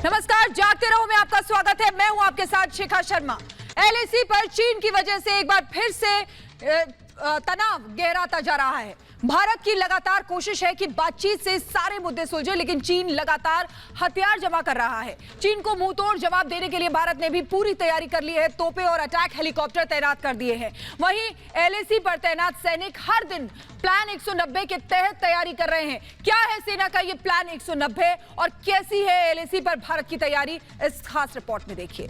नमस्कार, जागते रहो में आपका स्वागत है। मैं हूं आपके साथ शिखा शर्मा। एलएसी पर चीन की वजह से एक बार फिर से तनाव गहराता जा रहा है। भारत की लगातार कोशिश है कि बातचीत से सारे मुद्दे सुलझे, लेकिन चीन लगातार हथियार जमा कर रहा है। चीन को मुंहतोड़ जवाब देने के लिए भारत ने भी पूरी तैयारी कर ली है। तोपें और अटैक हेलीकॉप्टर तैनात कर दिए हैं। वहीं एलएसी पर तैनात सैनिक हर दिन प्लान 190 के तहत तैयारी कर रहे हैं। क्या है सेना का ये प्लान 190 और कैसी है एलएसी पर भारत की तैयारी, इस खास रिपोर्ट में देखिए।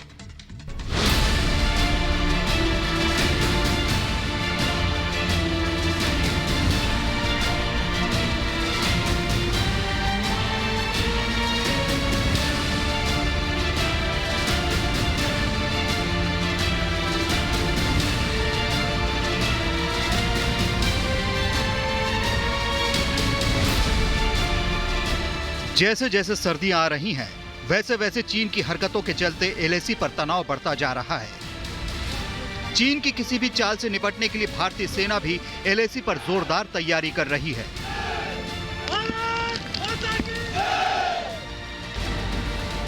जैसे जैसे सर्दियां आ रही हैं, वैसे वैसे चीन की हरकतों के चलते एलएसी पर तनाव बढ़ता जा रहा है। चीन की किसी भी चाल से निपटने के लिए भारतीय सेना भी एलएसी पर जोरदार तैयारी कर रही है।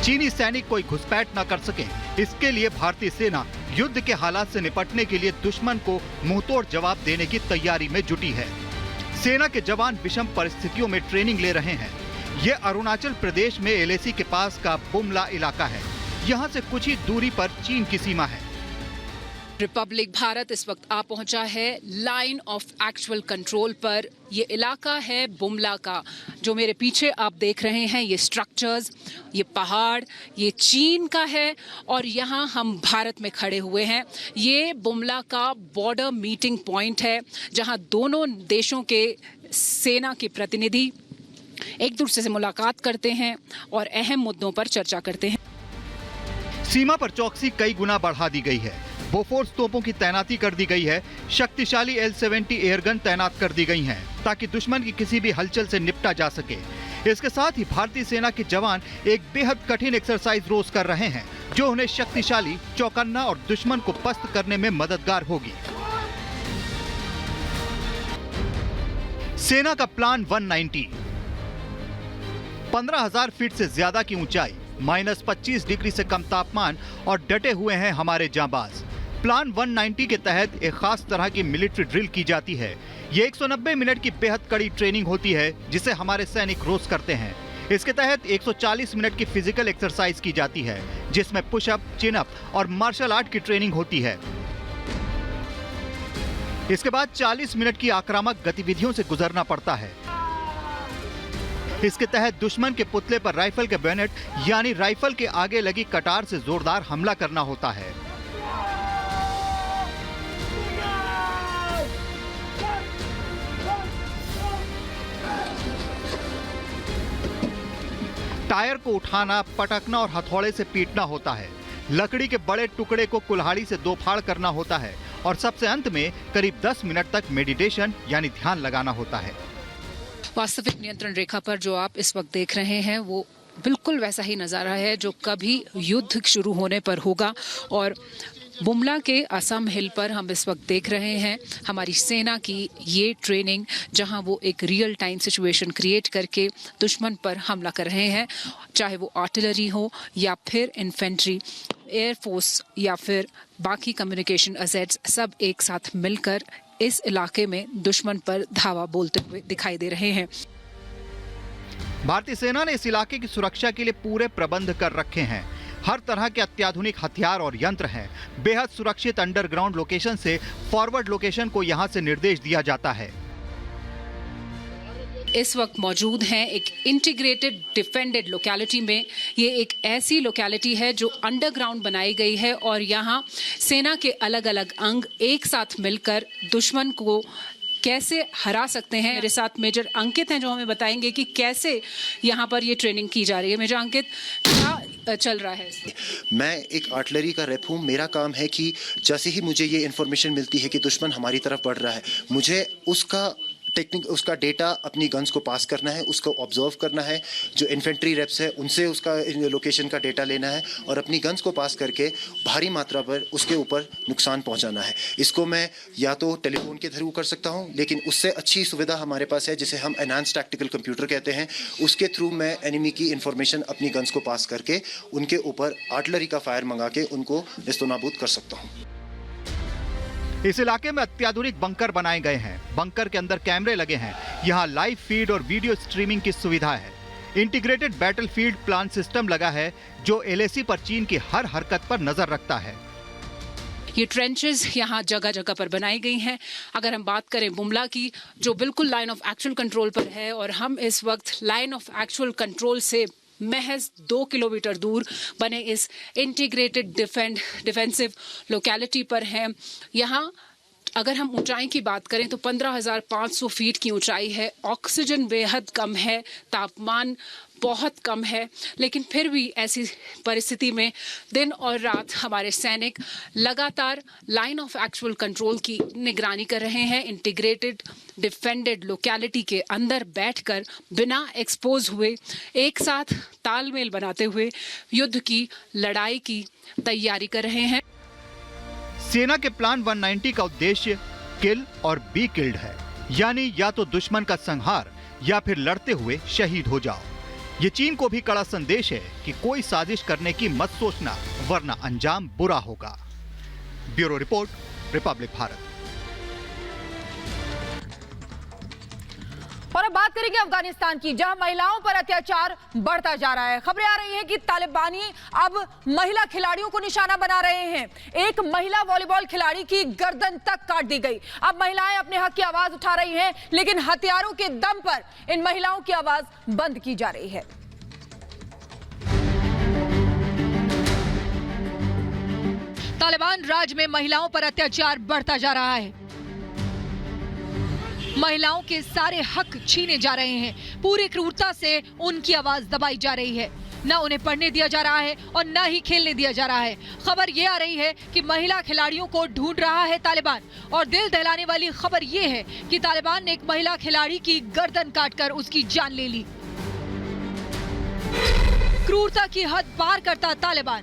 चीनी सैनिक कोई घुसपैठ न कर सके, इसके लिए भारतीय सेना युद्ध के हालात से निपटने के लिए दुश्मन को मुंहतोड़ जवाब देने की तैयारी में जुटी है। सेना के जवान विषम परिस्थितियों में ट्रेनिंग ले रहे हैं। ये अरुणाचल प्रदेश में एलएसी के पास का बुमला इलाका है। यहाँ से कुछ ही दूरी पर चीन की सीमा है। रिपब्लिक भारत इस वक्त आ पहुंचा है लाइन ऑफ एक्चुअल कंट्रोल पर। ये इलाका है बुमला का। जो मेरे पीछे आप देख रहे हैं, ये स्ट्रक्चर्स, ये पहाड़, ये चीन का है और यहाँ हम भारत में खड़े हुए हैं। ये बुमला का बॉर्डर मीटिंग पॉइंट है, जहाँ दोनों देशों के सेना के प्रतिनिधि एक दूसरे से मुलाकात करते हैं और अहम मुद्दों पर चर्चा करते हैं। सीमा पर चौकसी कई गुना बढ़ा दी गई है। बोफोर्स तोपों की तैनाती कर दी गई है। शक्तिशाली L-70 एयरगन तैनात कर दी गई हैं, ताकि दुश्मन की किसी भी हलचल से निपटा जा सके। इसके साथ ही भारतीय सेना के जवान एक बेहद कठिन एक्सरसाइज रोज कर रहे हैं, जो उन्हें शक्तिशाली, चौकन्ना और दुश्मन को पस्त करने में मददगार होगी। सेना का प्लान 190, 15,000 फीट से ज्यादा की ऊंचाई, -25 डिग्री से कम तापमान और डटे हुए हैं हमारे जांबाज। प्लान 190 के तहत एक खास तरह की मिलिट्री ड्रिल की जाती है। ये 190 मिनट की बेहद कड़ी ट्रेनिंग होती है, जिसे हमारे सैनिक रोज करते हैं। इसके तहत 140 मिनट की फिजिकल एक्सरसाइज की जाती है, जिसमें पुशअप, चिनअप और मार्शल आर्ट की ट्रेनिंग होती है। इसके बाद 40 मिनट की आक्रामक गतिविधियों से गुजरना पड़ता है। इसके तहत दुश्मन के पुतले पर राइफल के बैनेट यानी राइफल के आगे लगी कटार से जोरदार हमला करना होता है। टायर को उठाना, पटकना और हथौड़े से पीटना होता है। लकड़ी के बड़े टुकड़े को कुल्हाड़ी से दो फाड़ करना होता है और सबसे अंत में करीब 10 मिनट तक मेडिटेशन यानी ध्यान लगाना होता है। वास्तविक नियंत्रण रेखा पर जो आप इस वक्त देख रहे हैं, वो बिल्कुल वैसा ही नज़ारा है जो कभी युद्ध शुरू होने पर होगा। और बुमला के असम हिल पर हम इस वक्त देख रहे हैं हमारी सेना की ये ट्रेनिंग, जहां वो एक रियल टाइम सिचुएशन क्रिएट करके दुश्मन पर हमला कर रहे हैं, चाहे वो आर्टिलरी हो या फिर इन्फेंट्री, एयरफोर्स या फिर बाकी कम्युनिकेशन असेट्स, सब एक साथ मिलकर इस इलाके में दुश्मन पर धावा बोलते हुए दिखाई दे रहे हैं। भारतीय सेना ने इस इलाके की सुरक्षा के लिए पूरे प्रबंध कर रखे हैं। हर तरह के अत्याधुनिक हथियार और यंत्र हैं। बेहद सुरक्षित अंडरग्राउंड लोकेशन से फॉरवर्ड लोकेशन को यहां से निर्देश दिया जाता है। इस वक्त मौजूद हैं एक इंटीग्रेटेड डिफेंडेड लोकेलिटी में। ये एक ऐसी लोकेलिटी है जो अंडरग्राउंड बनाई गई है और यहाँ सेना के अलग अलग अंग एक साथ मिलकर दुश्मन को कैसे हरा सकते हैं। मेरे साथ मेजर अंकित हैं, जो हमें बताएंगे कि कैसे यहाँ पर ये ट्रेनिंग की जा रही है। मेजर अंकित, क्या चल रहा है? मैं एक आर्टिलरी का रेप हूँ। मेरा काम है कि जैसे ही मुझे ये इन्फॉर्मेशन मिलती है कि दुश्मन हमारी तरफ बढ़ रहा है, मुझे उसका टेक्निक उसका डेटा अपनी गन्स को पास करना है, उसको ऑब्जर्व करना है, जो इन्फेंट्री रेप्स है उनसे उसका लोकेशन का डेटा लेना है और अपनी गन्स को पास करके भारी मात्रा पर उसके ऊपर नुकसान पहुंचाना है। इसको मैं या तो टेलीफोन के थ्रू कर सकता हूं, लेकिन उससे अच्छी सुविधा हमारे पास है जिसे हम एनहांस्ड टैक्टिकल कंप्यूटर कहते हैं। उसके थ्रू मैं एनिमी की इंफॉर्मेशन अपनी गन्स को पास करके उनके ऊपर आर्टिलरी का फायर मंगा के उनको नेस्तनाबूद कर सकता हूं। इस इलाके में अत्याधुनिक बंकर बनाए गए हैं। बंकर के अंदर कैमरे लगे हैं। यहाँ लाइव फीड और वीडियो स्ट्रीमिंग की सुविधा है। इंटीग्रेटेड बैटलफील्ड प्लान सिस्टम लगा है जो एलएसी पर चीन की हर हरकत पर नजर रखता है। ये ट्रेंचेस यहाँ जगह जगह पर बनाई गई हैं। अगर हम बात करें बुमला की, जो बिल्कुल लाइन ऑफ एक्चुअल कंट्रोल पर है, और हम इस वक्त लाइन ऑफ एक्चुअल कंट्रोल से महज 2 किलोमीटर दूर बने इस इंटीग्रेटेड डिफेंसिव लोकेलिटी पर हैं। यहाँ अगर हम ऊंचाई की बात करें तो 15,500 फीट की ऊंचाई है। ऑक्सीजन बेहद कम है, तापमान बहुत कम है, लेकिन फिर भी ऐसी परिस्थिति में दिन और रात हमारे सैनिक लगातार लाइन ऑफ एक्चुअल कंट्रोल की निगरानी कर रहे हैं। इंटीग्रेटेड डिफेंडेड लोकेलिटी के अंदर बैठकर बिना एक्सपोज हुए एक साथ तालमेल बनाते हुए युद्ध की लड़ाई की तैयारी कर रहे हैं। सेना के प्लान 190 का उद्देश्य किल और बी किल्ड है, यानी या तो दुश्मन का संहार या फिर लड़ते हुए शहीद हो जाओ। ये चीन को भी कड़ा संदेश है कि कोई साजिश करने की मत सोचना, वरना अंजाम बुरा होगा। Bureau report, Republic Bharat. और अब बात करेंगे अफगानिस्तान की, जहां महिलाओं पर अत्याचार बढ़ता जा रहा है। खबरें आ रही हैं कि तालिबानी अब महिला खिलाड़ियों को निशाना बना रहे हैं। एक महिला वॉलीबॉल खिलाड़ी की गर्दन तक काट दी गई। अब महिलाएं अपने हक की आवाज उठा रही हैं, लेकिन हथियारों के दम पर इन महिलाओं की आवाज बंद की जा रही है। तालिबान राज में महिलाओं पर अत्याचार बढ़ता जा रहा है। महिलाओं के सारे हक छीने जा रहे हैं। पूरी क्रूरता से उनकी आवाज दबाई जा रही है। न उन्हें पढ़ने दिया जा रहा है और न ही खेलने दिया जा रहा है। खबर ये आ रही है कि महिला खिलाड़ियों को ढूंढ रहा है तालिबान, और दिल दहलाने वाली खबर ये है कि तालिबान ने एक महिला खिलाड़ी की गर्दन काटकर उसकी जान ले ली। क्रूरता की हद पार करता तालिबान।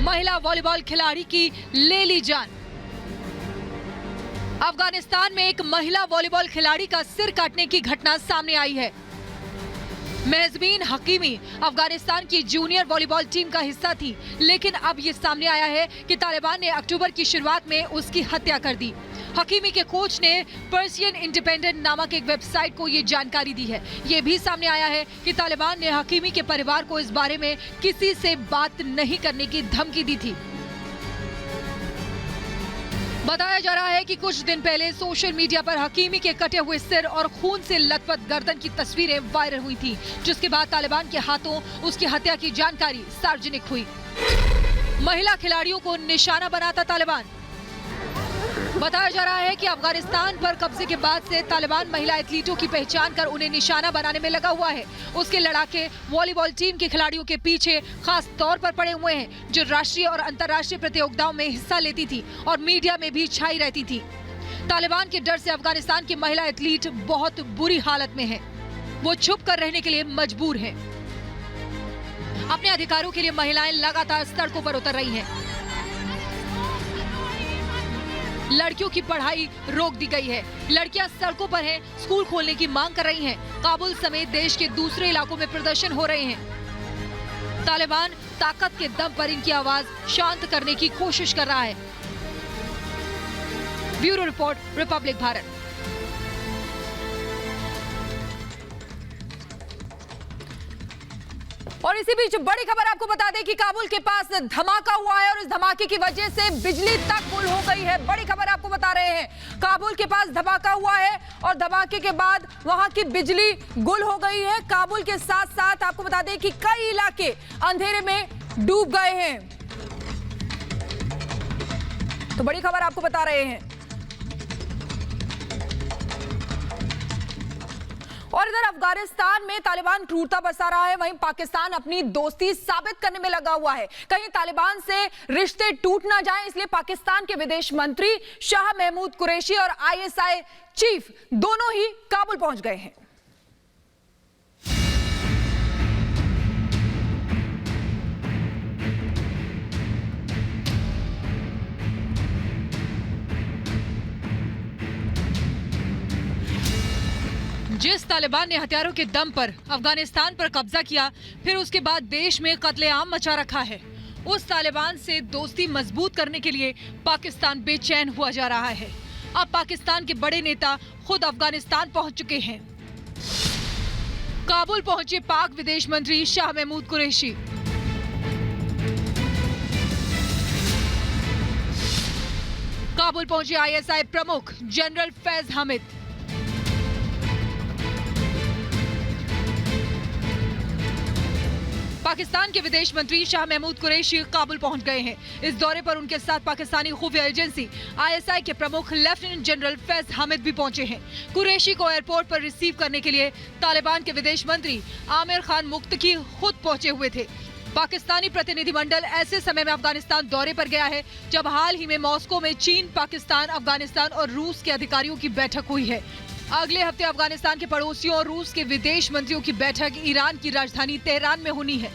महिला वॉलीबॉल खिलाड़ी की ले ली जान। अफगानिस्तान में एक महिला वॉलीबॉल खिलाड़ी का सिर काटने की घटना सामने आई है। मेहजबीन हकीमी अफगानिस्तान की जूनियर वॉलीबॉल टीम का हिस्सा थी, लेकिन अब ये सामने आया है कि तालिबान ने अक्टूबर की शुरुआत में उसकी हत्या कर दी। हकीमी के कोच ने पर्सियन इंडिपेंडेंट नामक एक वेबसाइट को ये जानकारी दी है। ये भी सामने आया है कि तालिबान ने हकीमी के परिवार को इस बारे में किसी से बात नहीं करने की धमकी दी थी। बताया जा रहा है कि कुछ दिन पहले सोशल मीडिया पर हकीमी के कटे हुए सिर और खून से लथपथ गर्दन की तस्वीरें वायरल हुई थी, जिसके बाद तालिबान के हाथों उसकी हत्या की जानकारी सार्वजनिक हुई। महिला खिलाड़ियों को निशाना बनाता तालिबान। बताया जा रहा है कि अफगानिस्तान पर कब्जे के बाद से तालिबान महिला एथलीटों की पहचान कर उन्हें निशाना बनाने में लगा हुआ है। उसके लड़ाके वॉलीबॉल टीम के खिलाड़ियों के पीछे खास तौर पर पड़े हुए हैं, जो राष्ट्रीय और अंतर्राष्ट्रीय प्रतियोगिताओं में हिस्सा लेती थी और मीडिया में भी छाई रहती थी। तालिबान के डर से अफगानिस्तान की महिला एथलीट बहुत बुरी हालत में है। वो छुप कर रहने के लिए मजबूर है। अपने अधिकारों के लिए महिलाएं लगातार सड़कों पर उतर रही हैं। लड़कियों की पढ़ाई रोक दी गई है। लड़कियां सड़कों पर हैं, स्कूल खोलने की मांग कर रही हैं। काबुल समेत देश के दूसरे इलाकों में प्रदर्शन हो रहे हैं। तालिबान ताकत के दम पर इनकी आवाज शांत करने की कोशिश कर रहा है। Bureau report, Republic Bharat. और इसी बीच बड़ी खबर आपको बता दें कि काबुल के पास धमाका हुआ है और इस धमाके की वजह से बिजली तक गुल हो गई है। बड़ी खबर आपको बता रहे हैं, काबुल के पास धमाका हुआ है और धमाके के बाद वहां की बिजली गुल हो गई है। काबुल के साथ साथ आपको बता दें कि कई इलाके अंधेरे में डूब गए हैं। तो बड़ी खबर आपको बता रहे हैं। और इधर अफगानिस्तान में तालिबान क्रूरता बरसा रहा है, वहीं पाकिस्तान अपनी दोस्ती साबित करने में लगा हुआ है। कहीं तालिबान से रिश्ते टूट ना जाएं, इसलिए पाकिस्तान के विदेश मंत्री शाह महमूद कुरैशी और ISI चीफ दोनों ही काबुल पहुंच गए हैं। जिस तालिबान ने हथियारों के दम पर अफगानिस्तान पर कब्जा किया, फिर उसके बाद देश में कत्लेआम मचा रखा है, उस तालिबान से दोस्ती मजबूत करने के लिए पाकिस्तान बेचैन हुआ जा रहा है। अब पाकिस्तान के बड़े नेता खुद अफगानिस्तान पहुंच चुके हैं। काबुल पहुंचे पाक विदेश मंत्री शाह महमूद कुरैशी। काबुल पहुंचे ISI प्रमुख जनरल फैज हामिद। पाकिस्तान के विदेश मंत्री शाह महमूद कुरैशी काबुल पहुंच गए हैं। इस दौरे पर उनके साथ पाकिस्तानी खुफिया एजेंसी ISI के प्रमुख लेफ्टिनेंट जनरल फैज हामिद भी पहुंचे हैं। कुरैशी को एयरपोर्ट पर रिसीव करने के लिए तालिबान के विदेश मंत्री आमिर खान मुक्तकी खुद पहुंचे हुए थे। पाकिस्तानी प्रतिनिधिमंडल ऐसे समय में अफगानिस्तान दौरे पर गया है जब हाल ही में मॉस्को में चीन, पाकिस्तान, अफगानिस्तान और रूस के अधिकारियों की बैठक हुई है। अगले हफ्ते अफगानिस्तान के पड़ोसियों और रूस के विदेश मंत्रियों की बैठक ईरान की राजधानी तेहरान में होनी है।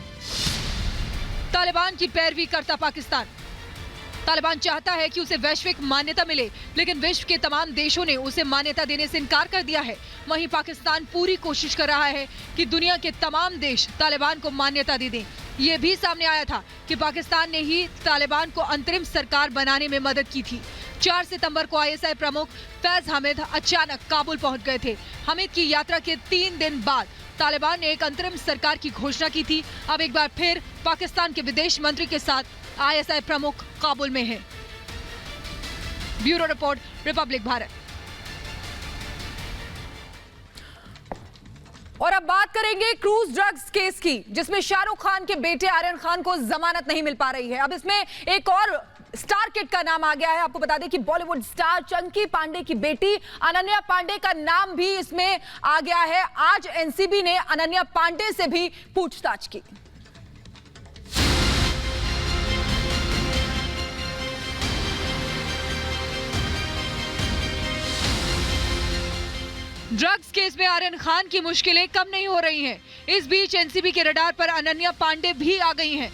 तालिबान की पैरवी करता पाकिस्तान। तालिबान चाहता है कि उसे वैश्विक मान्यता मिले, लेकिन विश्व के तमाम देशों ने उसे मान्यता देने से इनकार कर दिया है। वहीं पाकिस्तान पूरी कोशिश कर रहा है कि दुनिया के तमाम देश तालिबान को मान्यता दे दें। ये भी सामने आया था कि पाकिस्तान ने ही तालिबान को अंतरिम सरकार बनाने में मदद की थी। 4 सितंबर को ISI प्रमुख फैज हामिद अचानक काबुल पहुंच गए थे। हामिद की यात्रा के 3 दिन बाद तालिबान ने एक अंतरिम सरकार की घोषणा की थी। अब एक बार फिर पाकिस्तान के विदेश मंत्री के साथ ISI प्रमुख काबुल में हैं। Bureau report, Republic Bharat. और अब बात करेंगे क्रूज ड्रग्स केस की, जिसमें शाहरुख खान के बेटे आर्यन खान को जमानत नहीं मिल पा रही है। अब इसमें एक और स्टार किड का नाम आ गया है। आपको बता दें कि बॉलीवुड स्टार चंकी पांडे की बेटी अनन्या पांडे का नाम भी इसमें आ गया है। आज एनसीबी ने अनन्या पांडे से भी पूछताछ की। ड्रग्स केस में आर्यन खान की मुश्किलें कम नहीं हो रही हैं। इस बीच एनसीबी के रडार पर अनन्या पांडे भी आ गई हैं।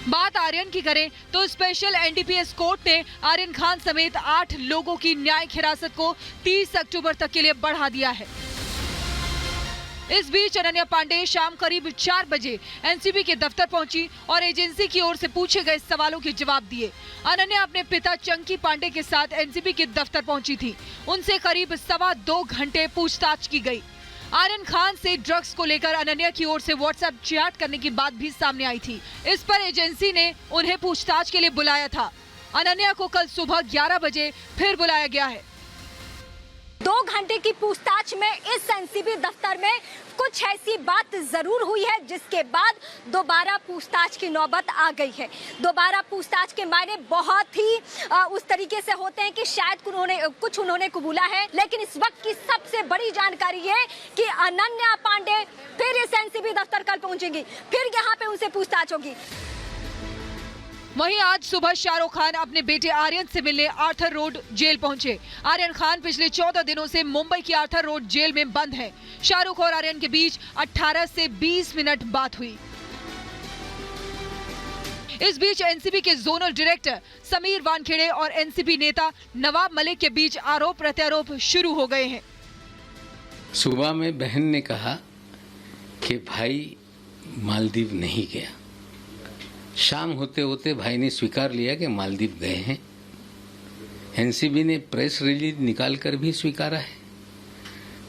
बात आर्यन की करें तो स्पेशल NDPS कोर्ट ने आर्यन खान समेत 8 लोगों की न्यायिक हिरासत को 30 अक्टूबर तक के लिए बढ़ा दिया है। इस बीच अनन्या पांडे शाम करीब 4 बजे एनसीबी के दफ्तर पहुंची और एजेंसी की ओर से पूछे गए सवालों के जवाब दिए। अनन्या अपने पिता चंकी पांडे के साथ एनसीबी के दफ्तर पहुंची थी। उनसे करीब 2.25 घंटे पूछताछ की गई। आर्यन खान से ड्रग्स को लेकर अनन्या की ओर से व्हाट्सएप चैट करने की बात भी सामने आई थी। इस पर एजेंसी ने उन्हें पूछताछ के लिए बुलाया था। अनन्या को कल सुबह 11 बजे फिर बुलाया गया है। 2 घंटे की पूछताछ में इस एनसीबी दफ्तर में कुछ ऐसी बात जरूर हुई है जिसके बाद दोबारा पूछताछ की नौबत आ गई है। दोबारा पूछताछ के मायने बहुत ही उस तरीके से होते हैं कि शायद कुछ उन्होंने कबूला है, लेकिन इस वक्त की सबसे बड़ी जानकारी है कि अनन्या पांडे फिर इस एनसीबी दफ्तर कल पहुंचेंगी, फिर यहाँ पे उनसे पूछताछ होगी। वहीं आज सुबह शाहरुख खान अपने बेटे आर्यन से मिलने आर्थर रोड जेल पहुंचे। आर्यन खान पिछले 14 दिनों से मुंबई की आर्थर रोड जेल में बंद है। शाहरुख और आर्यन के बीच 18 से 20 मिनट बात हुई। इस बीच एनसीबी के जोनल डायरेक्टर समीर वानखेड़े और एनसीबी नेता नवाब मलिक के बीच आरोप प्रत्यारोप शुरू हो गए हैं। सुबह में बहन ने कहा कि भाई मालदीव नहीं गया। शाम होते होते भाई ने स्वीकार लिया कि मालदीव गए हैं। एनसीबी ने प्रेस रिलीज निकालकर भी स्वीकारा है।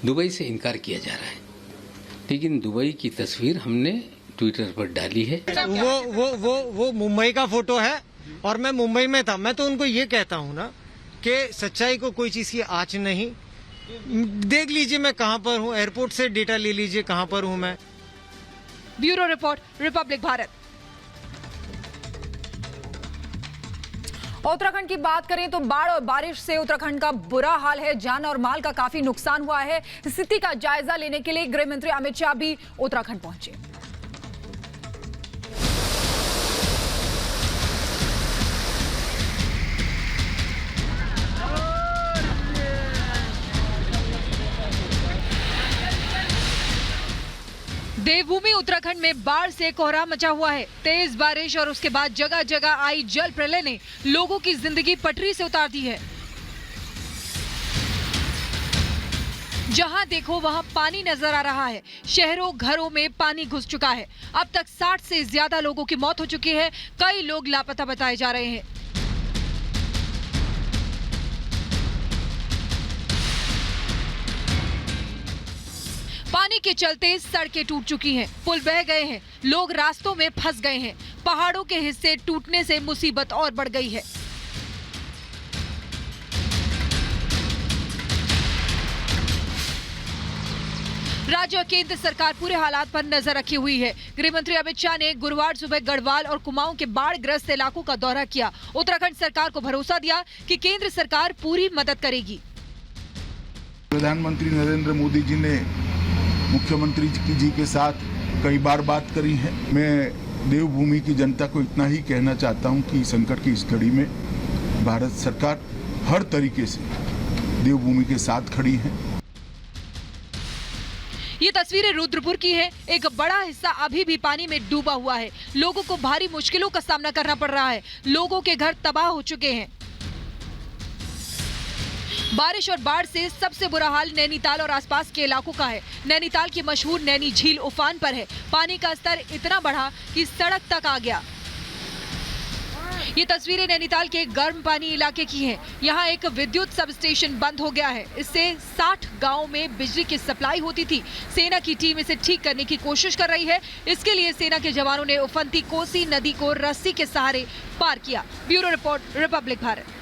दुबई से इनकार किया जा रहा है, लेकिन दुबई की तस्वीर हमने ट्विटर पर डाली है। वो मुंबई का फोटो है और मैं मुंबई में था। मैं तो उनको ये कहता हूँ ना कि सच्चाई को कोई चीज की आँच नहीं। देख लीजिए मैं कहाँ पर हूँ, एयरपोर्ट से डेटा ले लीजिए कहाँ पर हूँ मैं। Bureau report, Republic Bharat. Uttarakhand की बात करें तो बाढ़ और बारिश से उत्तराखंड का बुरा हाल है। जान और माल का काफी नुकसान हुआ है। स्थिति का जायजा लेने के लिए गृह मंत्री अमित शाह भी उत्तराखंड पहुंचे। देवभूमि उत्तराखंड में बाढ़ से कोहराम मचा हुआ है। तेज बारिश और उसके बाद जगह जगह आई जल प्रलय ने लोगों की जिंदगी पटरी से उतार दी है। जहां देखो वहां पानी नजर आ रहा है। शहरों घरों में पानी घुस चुका है। अब तक 60 से ज्यादा लोगों की मौत हो चुकी है। कई लोग लापता बताए जा रहे हैं। पानी के चलते सड़कें टूट चुकी हैं, पुल बह गए हैं, लोग रास्तों में फंस गए हैं। पहाड़ों के हिस्से टूटने से मुसीबत और बढ़ गई है। राज्य और केंद्र सरकार पूरे हालात पर नजर रखी हुई है। गृह मंत्री अमित शाह ने गुरुवार सुबह गढ़वाल और कुमाऊं के बाढ़ ग्रस्त इलाकों का दौरा किया। उत्तराखंड सरकार को भरोसा दिया कि केंद्र सरकार पूरी मदद करेगी। प्रधानमंत्री नरेंद्र मोदी जी ने मुख्यमंत्री जी के साथ कई बार बात करी है। मैं देवभूमि की जनता को इतना ही कहना चाहता हूं कि संकट की इस घड़ी में भारत सरकार हर तरीके से देवभूमि के साथ खड़ी है। ये तस्वीरें रुद्रपुर की हैं। एक बड़ा हिस्सा अभी भी पानी में डूबा हुआ है। लोगों को भारी मुश्किलों का सामना करना पड़ रहा है। लोगों के घर तबाह हो चुके हैं। बारिश और बाढ़ से सबसे बुरा हाल नैनीताल और आसपास के इलाकों का है। नैनीताल की मशहूर नैनी झील उफान पर है। पानी का स्तर इतना बढ़ा कि सड़क तक आ गया। ये तस्वीरें नैनीताल के गर्म पानी इलाके की हैं। यहाँ एक विद्युत सब स्टेशन बंद हो गया है। इससे 60 गांवों में बिजली की सप्लाई होती थी। सेना की टीम इसे ठीक करने की कोशिश कर रही है। इसके लिए सेना के जवानों ने उफनती कोसी नदी को रस्सी के सहारे पार किया। Bureau report, Republic Bharat.